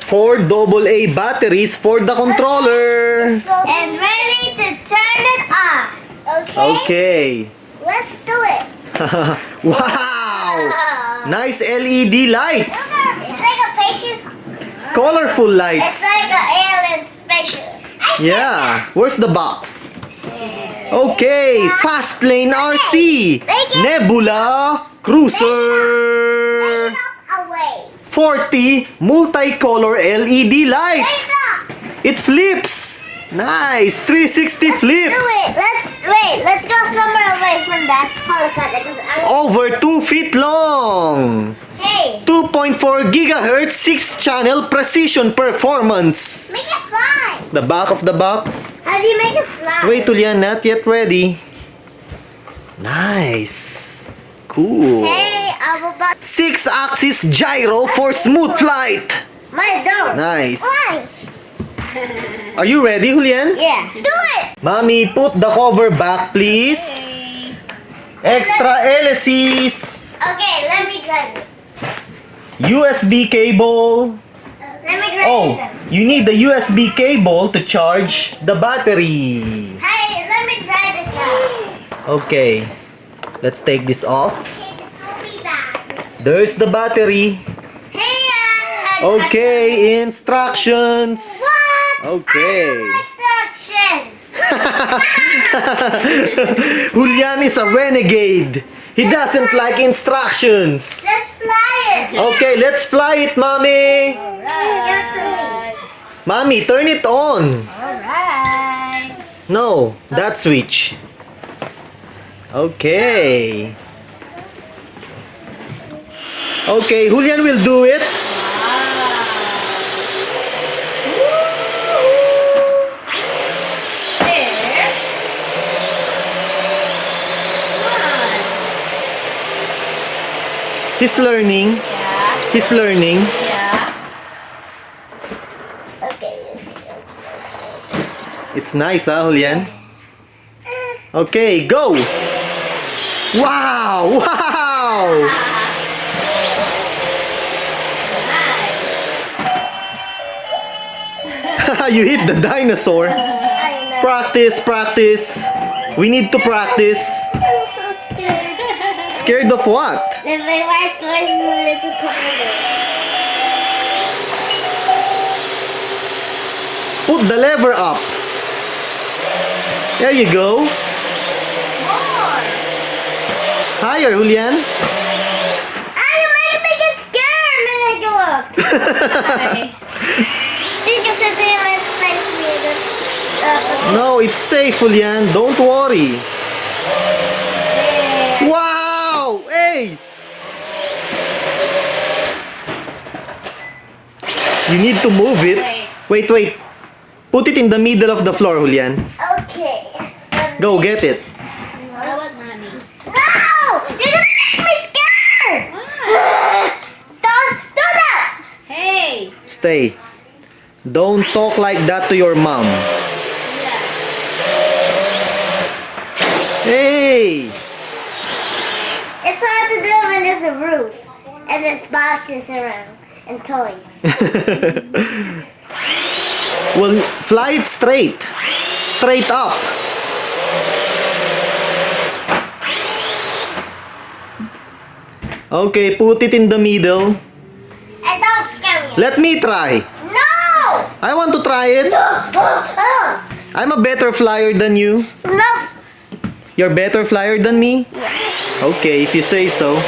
4 AA batteries for the controller. And ready to turn it on. Okay? Okay. Let's do it. Wow! Nice LED lights. It's like a patient. Colorful It's lights. like an alien spaceship. Yeah. Where's the box? Okay. Fast Lane RC. Nebula Cruiser. Away. 40 multicolor LED lights. It flips. Nice. 360 flip. Do it. Let's go somewhere away from that helicopter. 'Cause Over 2 feet long. Hey, 2.4 gigahertz 6-channel precision performance. make it fly. The back of the box. How do you make it fly? Wait, Hulyan, not yet ready. Nice. Cool. Hey, I'm about. 6-axis gyro for smooth flight. Mine's those. Nice. Why? Are you ready, Hulyan? Yeah. Do it. Mommy, put the cover back, please. Extra hélices. Okay, let me drive it. USB cable. Let me drive Oh, it. you need the USB cable to charge the battery. Hey, let me drive it now. Okay, let's take this off. Okay, this will be bad. There's the battery. Hey, Okay, instructions. What? Okay. Instructions. Hulyan is a renegade. He doesn't like instructions. Let's fly it. Okay, let's fly it, Mommy. Give it to me. Mommy, turn it on. Alright. No, that switch. Okay. Okay, Hulyan will do it. He's learning. Yeah. He's learning. Yeah. Okay. It's nice, huh, Hulyan? Okay, go! Wow! Wow! You hit the dinosaur. I know. Practice, practice. We need to practice. I'm so scared. Scared of what? Then my last voice moved to computer. Put the lever up. There you go. More. Higher, Hulyan. You make me get scared when I go up. Because I think it's nice me to No, it's safe, Hulyan. Don't worry. Wow! Hey! You need to move it. Wait, wait. Put it in the middle of the floor, Hulyan. Okay. Go, get it. I want mommy. No! You're gonna make me scared! Don't do that! Hey! Stay. Don't talk like that to your mom. Hey! It's hard to do when there's a roof and there's boxes around and toys. Well, fly it straight. Straight up. Okay, put it in the middle. And don't scare me. Let me try. No! I want to try it. I'm a better flyer than you. No! You're better flyer than me? Okay, if you say so.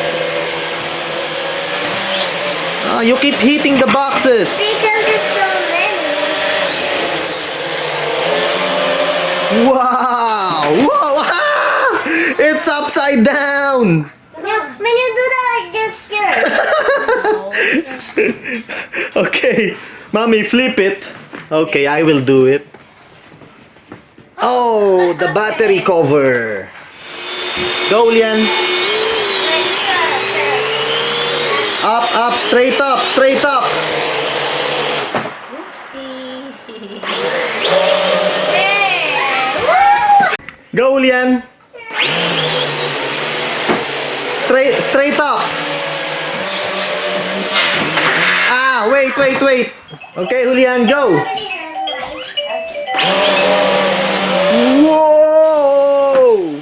You keep hitting the boxes. Because there's so many. Wow! Whoa! Ah! It's upside down. When you do that, I get scared. Okay, Mommy, flip it. Okay, I will do it. Oh, the battery cover. Go, Hulyan. Up, up, straight up, straight up. Go, Hulyan. Straight up. Ah, wait. wait. Okay, Hulyan, go. Whoa!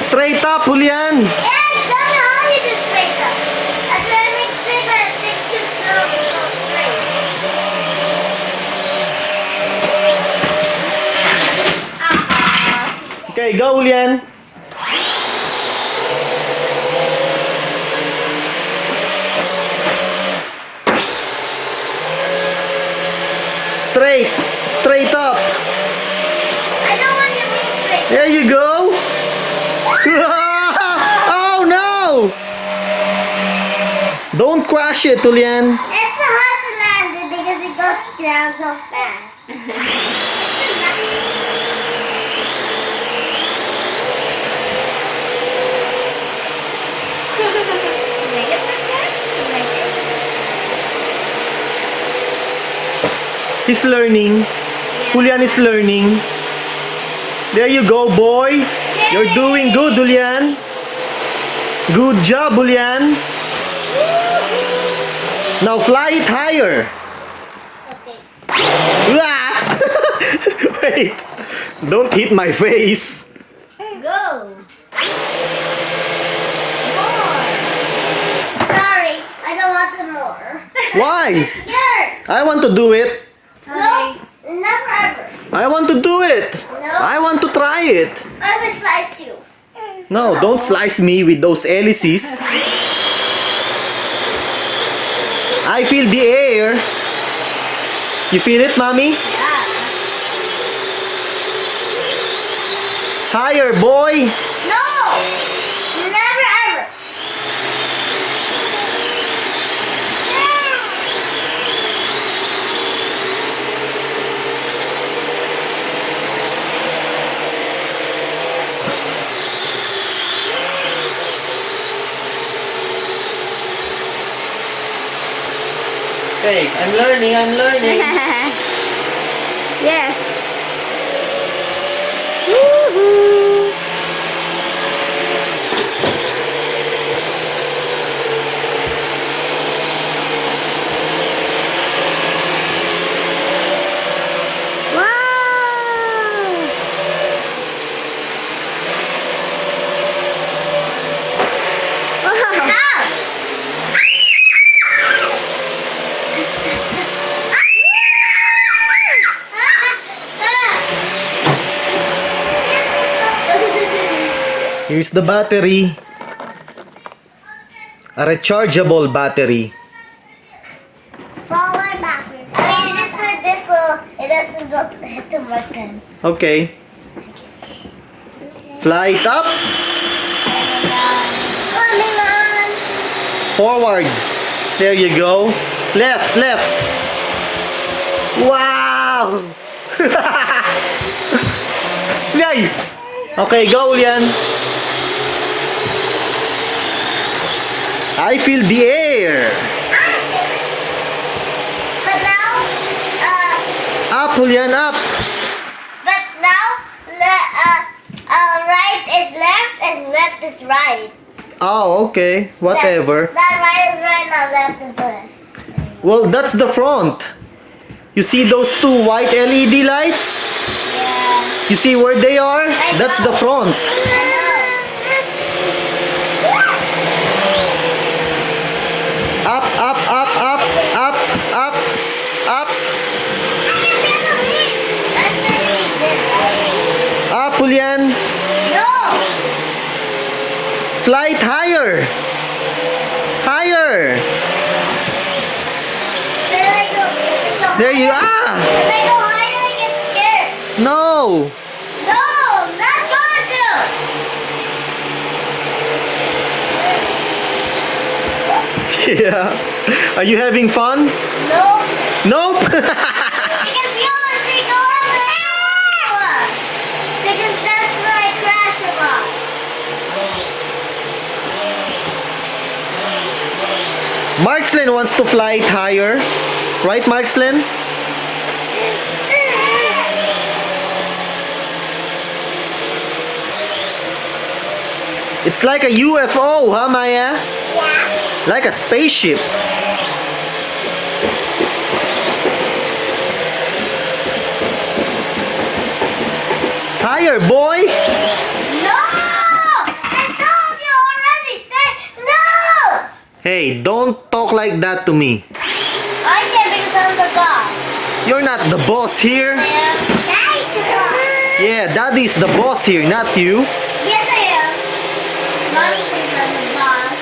Straight up, Hulyan. Okay, go, Hulyan. Straight up. I don't want to be straight. There you go. Oh no! Don't crash it, Hulyan. It's so hard to land it because it goes down so fast. He's learning. Hulyan is learning. There you go, boy. You're doing good, Hulyan. Good job, Hulyan. Now fly it higher. Okay. Ah! Wait. Don't hit my face. Go. More. Sorry, I don't want the more. Why? Scared. I want to do it. No, never ever. I want to do it. No. I want to try it. Unless I slice you. No, don't slice me with those hélices. I feel the air. You feel it, mommy? Yeah. Higher, boy. No, never ever. Hey, I'm learning. Yes. Here's the battery. A rechargeable battery. Forward, backward. I mean, you just do it this so it doesn't go to hit the marks in. Okay. Fly it up. Coming on. Forward. There you go. Left. Wow! Yay! Okay, go, Hulyan. I feel the air. But now, Up, Hulyan, up. but now, right is left and left is right. Oh, okay. Whatever. That right is right, now left is left. Well, that's the front. You see those two white LED lights? Yeah. You see where they are? That's the front. I know. Up. I can feel the wind. That's really good. Up, Hulyan. No. Fly it higher. Higher. Then I go There you higher. are. If I go higher, I get scared. No. No, not going to. Yeah. Are you having fun? No. Nope. Because you always say go up there. Because that's where I crash a lot. Markslin wants to fly it higher. Right, Markslin? It's like a UFO, huh, Maya? Yeah. Like a spaceship. Higher, boy. No! I told you already. Say no! Hey, don't talk like that to me. I can't because I'm the boss. You're not the boss here. Daddy's the boss. Yeah, Daddy's the boss here, not you. Yes, I am. Mommy thinks I'm the boss.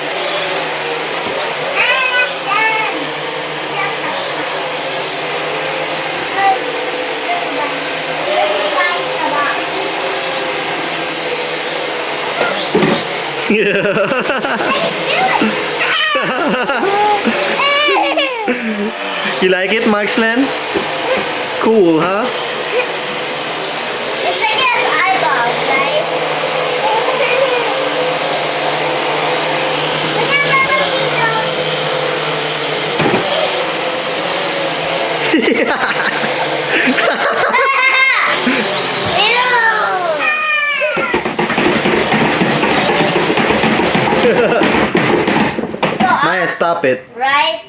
You like it, Marksland? Cool, huh? It's like his eyeballs, right? So, Maya, stop it. right?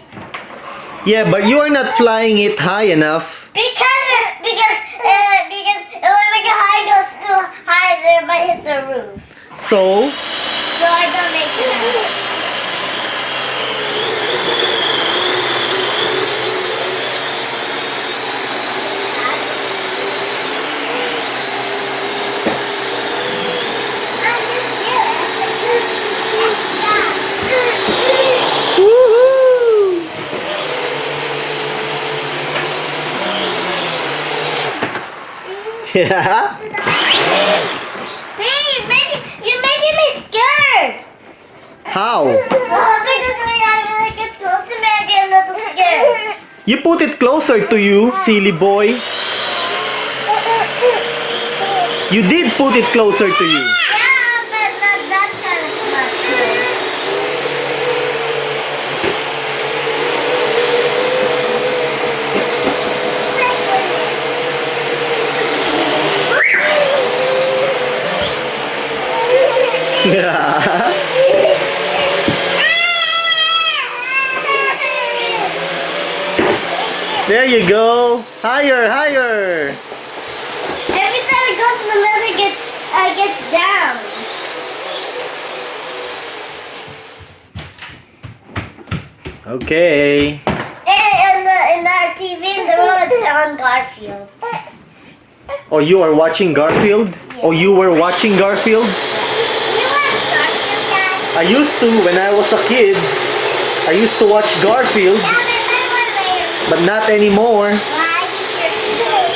Yeah, but you are not flying it high enough. Because when the high goes too high, then it might hit the roof. So, So I don't make it. yeah. Hey, you're making me scared. How? Well, because when I really get close to me, I get a little scared. You put it closer to you, silly boy. You did put it closer to you. Yeah, but not that kind of much close. Yeah. There you go. Higher, higher. Every time it goes in the middle, it gets down. Okay. And in our TV, in the room, it's on Garfield. Oh, you are watching Garfield? Oh, you were watching Garfield? You watch Garfield, Dad? I used to when I was a kid. I used to watch Garfield, Yeah, but but not anymore. why? Because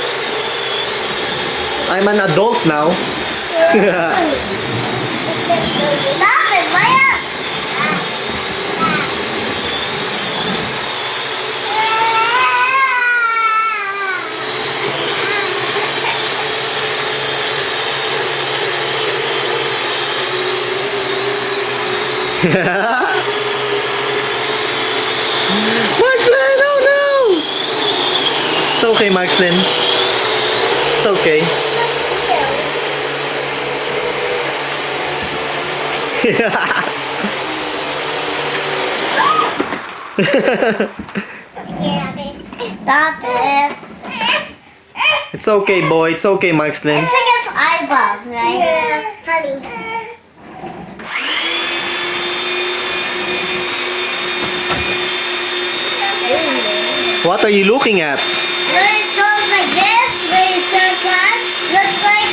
I'm an adult now. you're Stop it, Maya! Markslin, oh no! It's okay, Markslin. It's okay. Stop it. It's okay, boy. It's okay, Markslin. It's like its eyeballs, right? Yeah, funny. What are you looking at? When it goes like this, when it turns on, it looks like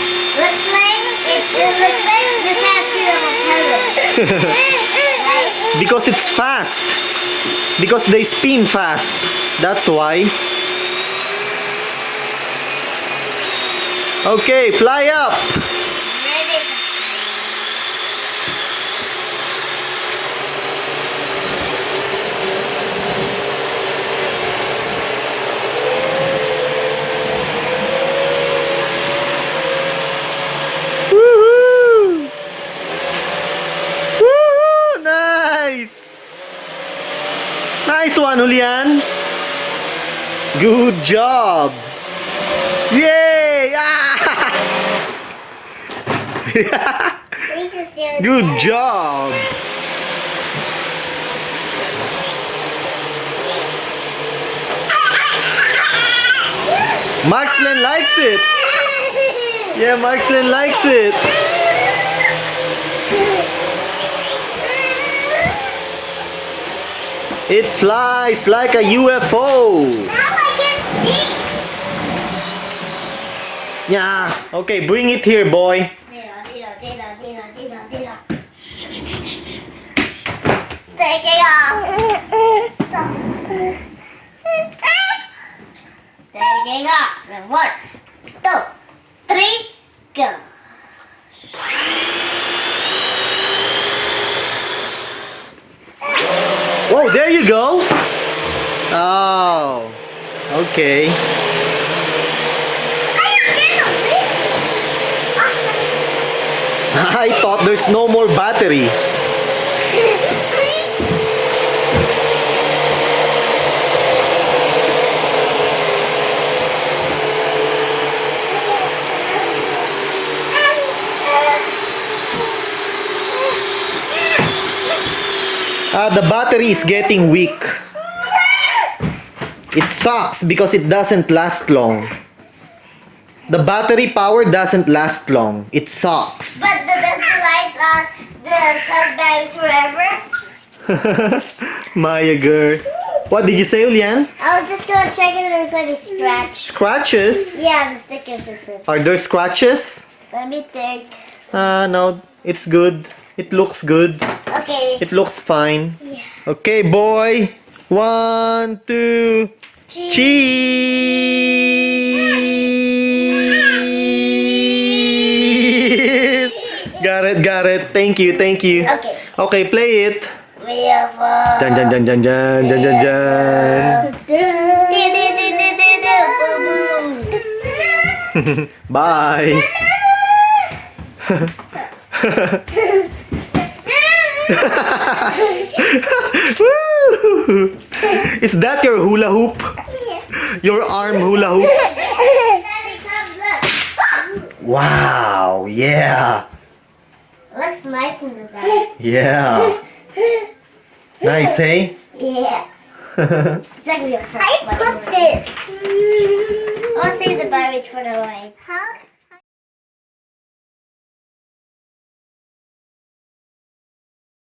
you can't see the propeller. Right? Because it's fast. Because they spin fast. That's why. Okay, fly up. Ready? Woohoo! Woohoo! Nice! Nice one, Hulyan. Good job. Yay! Ah! Reese is still Good job. Marksman likes it. Yeah, Marksman likes it. It flies like a UFO. Now I can see. Yeah. Okay, bring it here, boy. Take it off. Stop. Taking off. 1, 2, 3, go. Whoa, there you go. Oh, okay. I thought there's no more battery. The battery is getting weak. It sucks because it doesn't last long. The battery power doesn't last long. It sucks. But the lights are the batteries forever. Maya girl. What did you say, Hulyan? I was just gonna check if there's any scratch. Scratches? Yeah, the stickers just said. Are there scratches? Let me think. No. It's good. It looks good. Okay. It looks fine. Yeah. Okay, boy. 1, 2, cheese. Got it. Thank you. Okay. Okay, play it. We have Jan, jan, jan, jan, jan, jan, jan, jan. Bye. Woo! Is that your hula hoop? Your arm hula hoop? Wow, yeah. Looks nice in the back. Yeah. Nice, hey? Yeah. It's like I put this. I'll save the batteries for the lights. Huh?